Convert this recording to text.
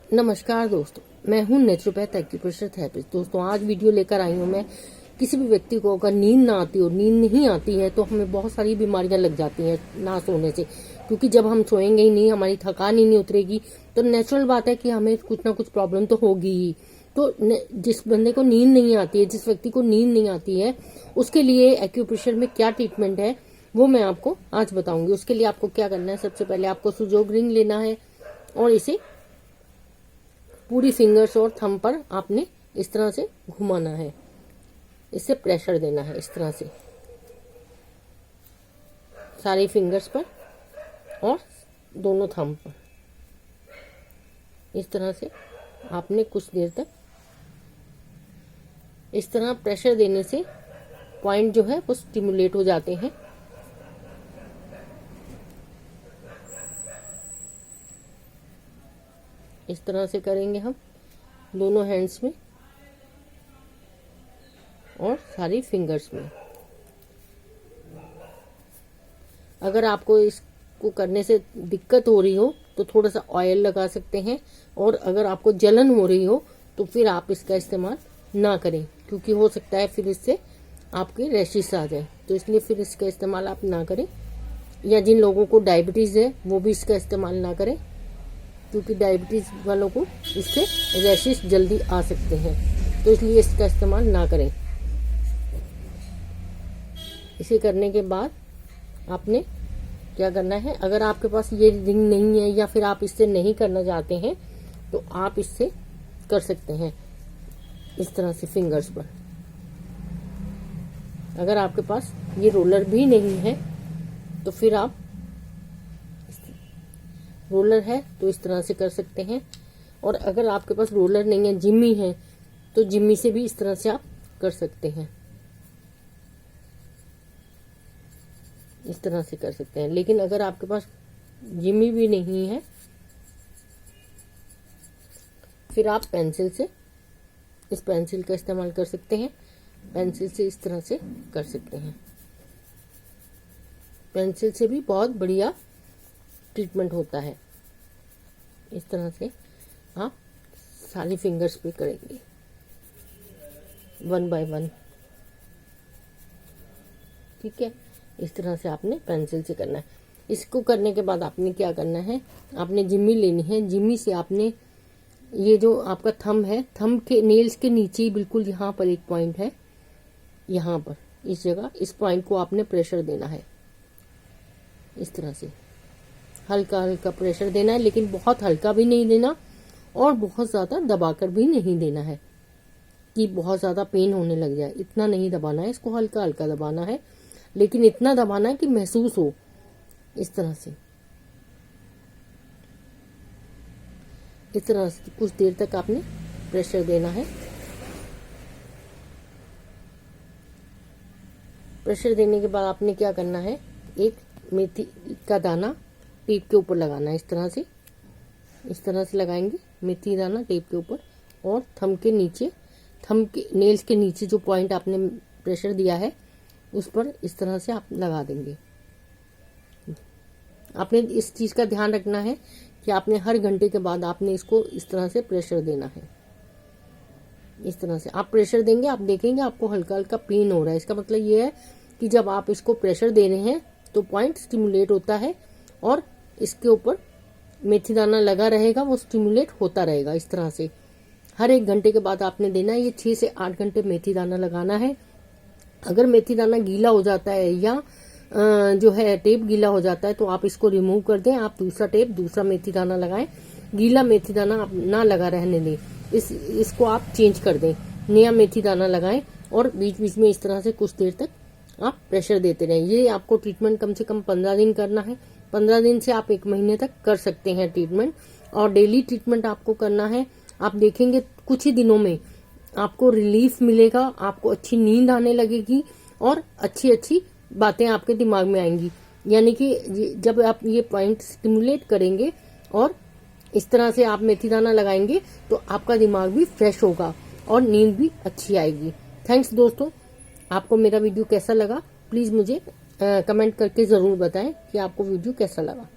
नमस्कार दोस्तों, मैं हूं नेचुरोपैथ एक्यूप्रेशर थेरेपिस्ट। दोस्तों, आज वीडियो लेकर आई हूं मैं। किसी भी व्यक्ति को अगर नींद ना आती और नींद नहीं आती है तो हमें बहुत सारी बीमारियां लग जाती हैं ना सोने से। क्योंकि जब हम सोएंगे ही नहीं, हमारी थकान ही नहीं उतरेगी, तो नेचुरल बात है कि हमें कुछ ना कुछ प्रॉब्लम तो होगी ही। तो जिस बंदे को नींद नहीं आती है, जिस व्यक्ति को नींद नहीं आती है, उसके लिए एक्यूप्रेशर में क्या ट्रीटमेंट है वो मैं आपको आज बताऊंगी। उसके लिए आपको क्या करना है, सबसे पहले आपको सुजोग रिंग लेना है और इसे पूरी फिंगर्स और थंब पर आपने इस तरह से घुमाना है, इससे प्रेशर देना है इस तरह से सारी फिंगर्स पर और दोनों थंब पर। इस तरह से आपने कुछ देर तक इस तरह प्रेशर देने से पॉइंट जो है वो स्टिमुलेट हो जाते हैं। इस तरह से करेंगे हम दोनों हैंड्स में और सारी फिंगर्स में। अगर आपको इसको करने से दिक्कत हो रही हो तो थोड़ा सा ऑयल लगा सकते हैं, और अगर आपको जलन हो रही हो तो फिर आप इसका इस्तेमाल ना करें, क्योंकि हो सकता है फिर इससे आपके रैशेस आ जाए। तो इसलिए फिर इसका इस्तेमाल आप ना करें, या जिन लोगों को डायबिटीज है वो भी इसका इस्तेमाल ना करें, क्योंकि डायबिटीज वालों को इससे रैशेस जल्दी आ सकते हैं। तो इसलिए इसका इस्तेमाल ना करें। इसे करने के बाद आपने क्या करना है, अगर आपके पास ये रिंग नहीं है या फिर आप इससे नहीं करना चाहते हैं तो आप इससे कर सकते हैं इस तरह से फिंगर्स पर। अगर आपके पास ये रोलर भी नहीं है तो फिर आप रोलर है तो इस तरह से कर सकते हैं, और अगर आपके पास रोलर नहीं है, जिम्मी है, तो जिम्मी से भी इस तरह से आप कर सकते हैं। इस तरह से कर सकते हैं। लेकिन अगर आपके पास जिम्मी भी नहीं है फिर आप पेंसिल से, इस पेंसिल का इस्तेमाल कर सकते हैं। पेंसिल से इस तरह से कर सकते हैं। पेंसिल से भी बहुत बढ़िया ट्रीटमेंट होता है। इस तरह से आप सारी फिंगर्स पे करेंगे 1 बाय 1। ठीक है, इस तरह से आपने पेंसिल से करना है। इसको करने के बाद आपने क्या करना है, आपने जिम्मी लेनी है। जिम्मी से आपने ये जो आपका थंब है, थंब के नेल्स के नीचे ही बिल्कुल यहाँ पर एक पॉइंट है, यहाँ पर इस जगह, इस पॉइंट को आपने प्रेशर देना है। इस तरह से हल्का हल्का प्रेशर देना है, लेकिन बहुत हल्का भी नहीं देना और बहुत ज्यादा दबाकर भी नहीं देना है कि बहुत ज्यादा पेन होने लग जाए। इतना नहीं दबाना है, इसको हल्का हल्का दबाना है, लेकिन इतना दबाना है कि महसूस हो। इस तरह से कुछ देर तक आपने प्रेशर देना है। प्रेशर देने के बाद आपने क्या करना है, एक मेथी का दाना टेप के ऊपर लगाना है। इस तरह से लगाएंगे मेथी दाना टेप के ऊपर, और थंब के नीचे, थंब के नेल्स के नीचे जो पॉइंट आपने प्रेशर दिया है उस पर इस तरह से आप लगा देंगे। आपने इस चीज का ध्यान रखना है कि आपने हर घंटे के बाद आपने इसको इस तरह से प्रेशर देना है। इस तरह से आप प्रेशर देंगे, आप देखेंगे आपको हल्का हल्का पेन हो रहा है। इसका मतलब ये है कि जब आप इसको प्रेशर दे रहे हैं तो पॉइंट स्टिमुलेट होता है, और इसके ऊपर मेथी दाना लगा रहेगा, वो स्टिमुलेट होता रहेगा। इस तरह से हर 1 घंटे के बाद आपने देना है। ये 6 से 8 घंटे मेथी दाना लगाना है। अगर मेथी दाना गीला हो जाता है या जो है टेप गीला हो जाता है तो आप इसको रिमूव कर दें, आप दूसरा टेप, दूसरा मेथी दाना लगाएं। गीला मेथी दाना आप ना लगा रहने दें, इसको आप चेंज कर दें, नया मेथी दाना लगाएं, और बीच बीच में इस तरह से कुछ देर तक आप प्रेशर देते रहें। ये आपको ट्रीटमेंट कम से कम 15 दिन करना है। 15 दिन से आप 1 महीने तक कर सकते हैं ट्रीटमेंट, और डेली ट्रीटमेंट आपको करना है। आप देखेंगे कुछ ही दिनों में आपको रिलीफ मिलेगा, आपको अच्छी नींद आने लगेगी और अच्छी अच्छी बातें आपके दिमाग में आएंगी। यानी कि जब आप ये पॉइंट स्टिमुलेट करेंगे और इस तरह से आप मेथी दाना लगाएंगे तो आपका दिमाग भी फ्रेश होगा और नींद भी अच्छी आएगी। थैंक्स दोस्तों, आपको मेरा वीडियो कैसा लगा प्लीज मुझे कमेंट करके जरूर बताएं कि आपको वीडियो कैसा लगा।